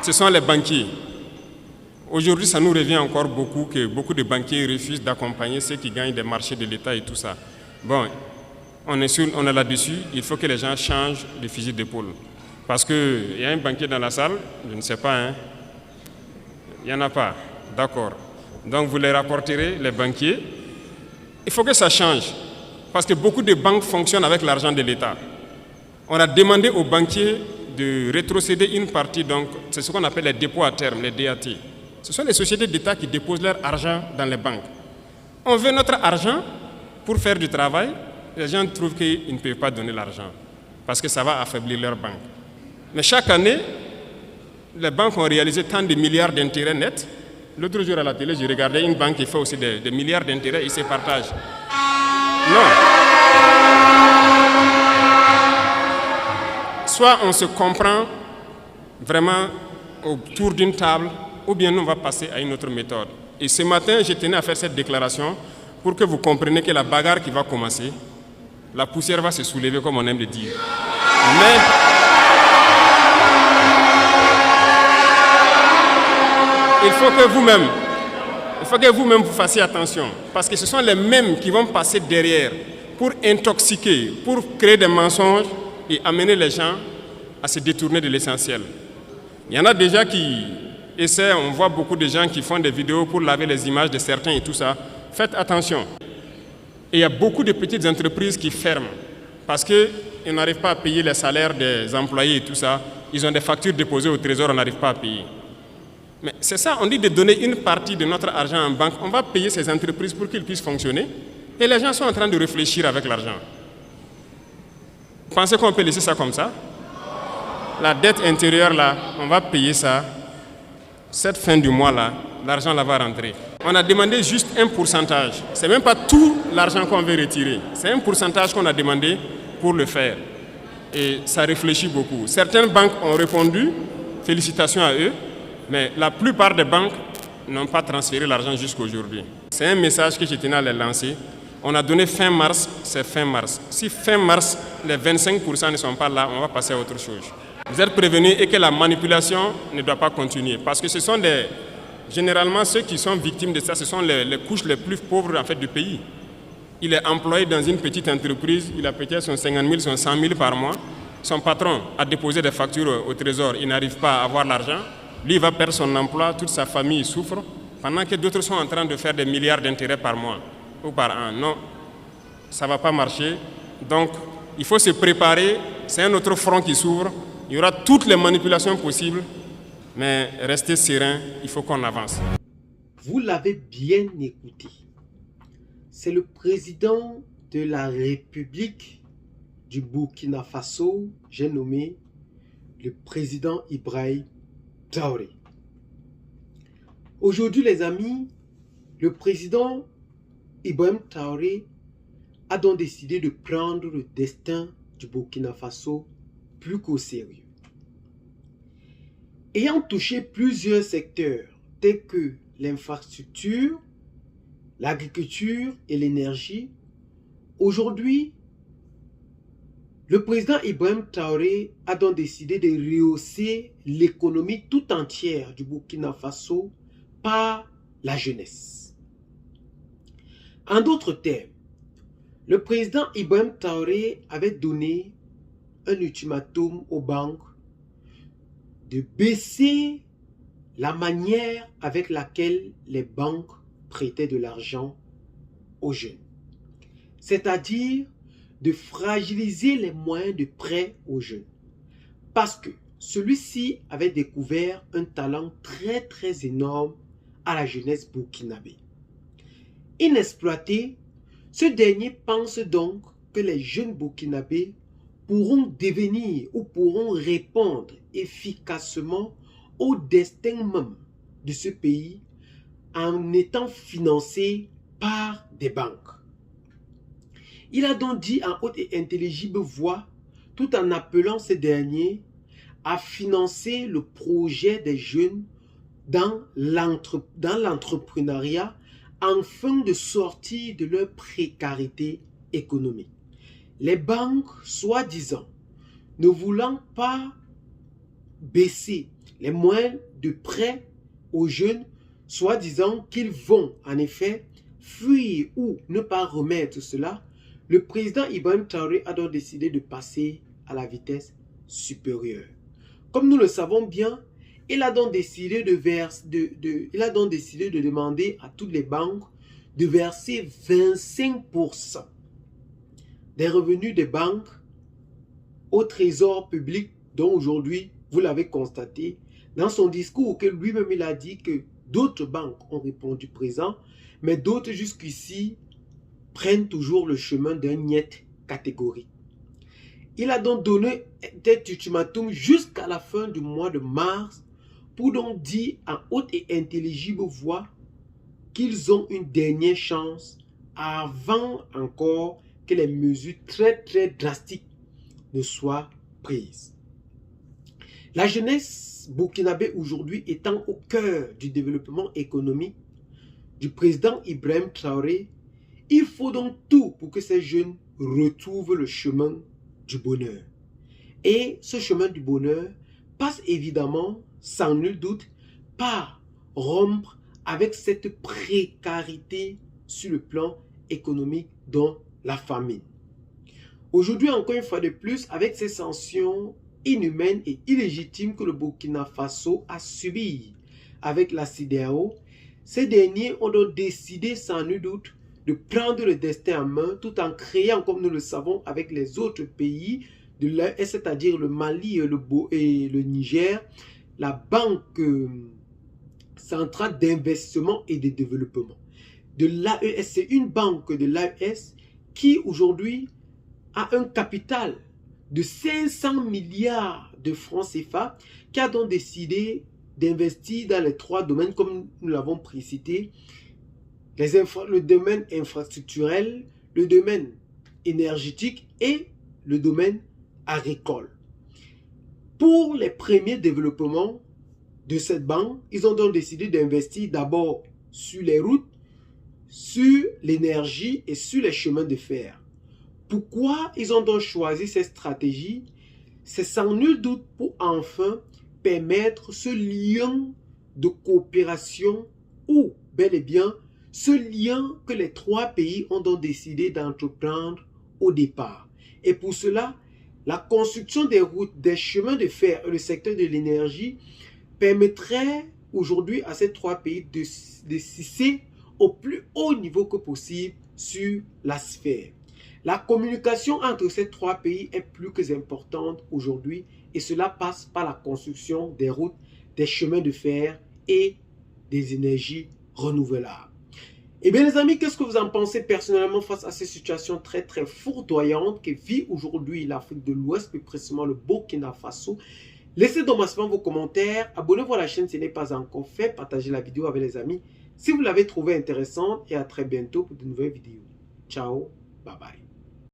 ce sont les banquiers. Aujourd'hui, ça nous revient encore beaucoup que beaucoup de banquiers refusent d'accompagner ceux qui gagnent des marchés de l'État et tout ça. Bon, on est là-dessus, il faut que les gens changent de fusil d'épaule. Parce qu'il y a un banquier dans la salle, je ne sais pas, hein. Il n'y en a pas, d'accord. Donc vous les rapporterez, les banquiers. Il faut que ça change, parce que beaucoup de banques fonctionnent avec l'argent de l'État. On a demandé aux banquiers de rétrocéder une partie, donc c'est ce qu'on appelle les dépôts à terme, les DAT. Ce sont les sociétés d'État qui déposent leur argent dans les banques. On veut notre argent pour faire du travail. Les gens trouvent qu'ils ne peuvent pas donner l'argent parce que ça va affaiblir leur banque. Mais chaque année, les banques ont réalisé tant de milliards d'intérêts nets. L'autre jour à la télé, j'ai regardé une banque qui fait aussi des milliards d'intérêts et ils se partagent. Non. Soit on se comprend vraiment autour d'une table, ou bien nous on va passer à une autre méthode. Et ce matin, je tenais à faire cette déclaration pour que vous compreniez que la bagarre qui va commencer, la poussière va se soulever comme on aime le dire. Mais il faut que vous-même vous fassiez attention, parce que ce sont les mêmes qui vont passer derrière pour intoxiquer, pour créer des mensonges et amener les gens à se détourner de l'essentiel. Il y en a déjà qui essaient, on voit beaucoup de gens qui font des vidéos pour laver les images de certains et tout ça. Faites attention. Et il y a beaucoup de petites entreprises qui ferment parce qu'ils n'arrivent pas à payer les salaires des employés et tout ça. Ils ont des factures déposées au trésor, on n'arrive pas à payer. Mais c'est ça, on dit de donner une partie de notre argent en banque. On va payer ces entreprises pour qu'ils puissent fonctionner. Et les gens sont en train de réfléchir avec l'argent. Vous pensez qu'on peut laisser ça comme ça? La dette intérieure, là, on va payer ça. Cette fin du mois, là, l'argent là va rentrer. On a demandé juste un pourcentage. Ce n'est même pas tout l'argent qu'on veut retirer. C'est un pourcentage qu'on a demandé pour le faire. Et ça réfléchit beaucoup. Certaines banques ont répondu, félicitations à eux, mais la plupart des banques n'ont pas transféré l'argent jusqu'à aujourd'hui. C'est un message que je tenais à les lancer. On a donné fin mars, c'est fin mars. Si fin mars, les 25% ne sont pas là, on va passer à autre chose. Vous êtes prévenus et que la manipulation ne doit pas continuer. Parce que ce sont généralement ceux qui sont victimes de ça, ce sont les couches les plus pauvres en fait, du pays. Il est employé dans une petite entreprise, il a peut-être son 50 000, son 100 000 par mois. Son patron a déposé des factures au trésor, il n'arrive pas à avoir l'argent. Lui, il va perdre son emploi, toute sa famille souffre, pendant que d'autres sont en train de faire des milliards d'intérêts par mois ou par an. Non, ça ne va pas marcher. Donc, il faut se préparer, c'est un autre front qui s'ouvre. Il y aura toutes les manipulations possibles, mais restez serein, il faut qu'on avance. Vous l'avez bien écouté. C'est le président de la République du Burkina Faso, j'ai nommé le président Ibrahim Traoré. Aujourd'hui, les amis, le président Ibrahim Traoré a donc décidé de prendre le destin du Burkina Faso plus qu'au sérieux. Ayant touché plusieurs secteurs tels que l'infrastructure, l'agriculture et l'énergie, aujourd'hui, le président Ibrahim Traoré a donc décidé de rehausser l'économie tout entière du Burkina Faso par la jeunesse. En d'autres termes, le président Ibrahim Traoré avait donné un ultimatum aux banques de baisser la manière avec laquelle les banques prêtaient de l'argent aux jeunes. C'est-à-dire de fragiliser les moyens de prêt aux jeunes. Parce que celui-ci avait découvert un talent très énorme à la jeunesse burkinabé. Inexploité, ce dernier pense donc que les jeunes burkinabés pourront devenir ou pourront répondre efficacement au destin même de ce pays en étant financés par des banques. Il a donc dit en haute et intelligible voix, tout en appelant ces derniers à financer le projet des jeunes dans l'entrepreneuriat afin de sortir de leur précarité économique. Les banques, soi-disant, ne voulant pas baisser les moyens de prêt aux jeunes, soi-disant qu'ils vont en effet fuir ou ne pas remettre cela, le président Ibrahim Traoré a donc décidé de passer à la vitesse supérieure. Comme nous le savons bien, il a donc décidé de demander à toutes les banques de verser 25% des revenus des banques au trésor public, dont aujourd'hui, vous l'avez constaté, dans son discours auquel lui-même il a dit que d'autres banques ont répondu présent, mais d'autres jusqu'ici prennent toujours le chemin d'un niet catégorique. Il a donc donné des ultimatums jusqu'à la fin du mois de mars pour donc dire en haute et intelligible voix qu'ils ont une dernière chance avant encore que les mesures très drastiques ne soient prises. La jeunesse burkinabé aujourd'hui étant au cœur du développement économique du président Ibrahim Traoré, il faut donc tout pour que ces jeunes retrouvent le chemin du bonheur. Et ce chemin du bonheur passe évidemment, sans nul doute, par rompre avec cette précarité sur le plan économique dont la famine. Aujourd'hui, encore une fois de plus, avec ces sanctions inhumaines et illégitimes que le Burkina Faso a subies avec la CEDEAO, ces derniers ont donc décidé sans nul doute de prendre le destin en main tout en créant, comme nous le savons, avec les autres pays, c'est-à-dire le Mali et le Niger, la Banque centrale d'investissement et de développement. De l'AES, c'est une banque de l'AES qui aujourd'hui a un capital de 500 milliards de francs CFA, qui a donc décidé d'investir dans les trois domaines, comme nous l'avons précité, le domaine infrastructurel, le domaine énergétique et le domaine agricole. Pour les premiers développements de cette banque, ils ont donc décidé d'investir d'abord sur les routes, sur l'énergie et sur les chemins de fer. Pourquoi ils ont donc choisi cette stratégie? C'est sans nul doute pour enfin permettre ce lien de coopération ou bel et bien ce lien que les trois pays ont donc décidé d'entreprendre au départ. Et pour cela, la construction des routes, des chemins de fer et le secteur de l'énergie permettrait aujourd'hui à ces trois pays de s'hisser au plus haut niveau que possible sur la sphère. La communication entre ces trois pays est plus que importante aujourd'hui et cela passe par la construction des routes, des chemins de fer et des énergies renouvelables. Eh bien les amis, qu'est-ce que vous en pensez personnellement face à ces situations très foudroyantes que vit aujourd'hui l'Afrique de l'Ouest, plus précisément le Burkina Faso? Laissez donc massivement vos commentaires, abonnez-vous à la chaîne si ce n'est pas encore fait, partagez la vidéo avec les amis si vous l'avez trouvée intéressante et à très bientôt pour de nouvelles vidéos. Ciao, bye bye.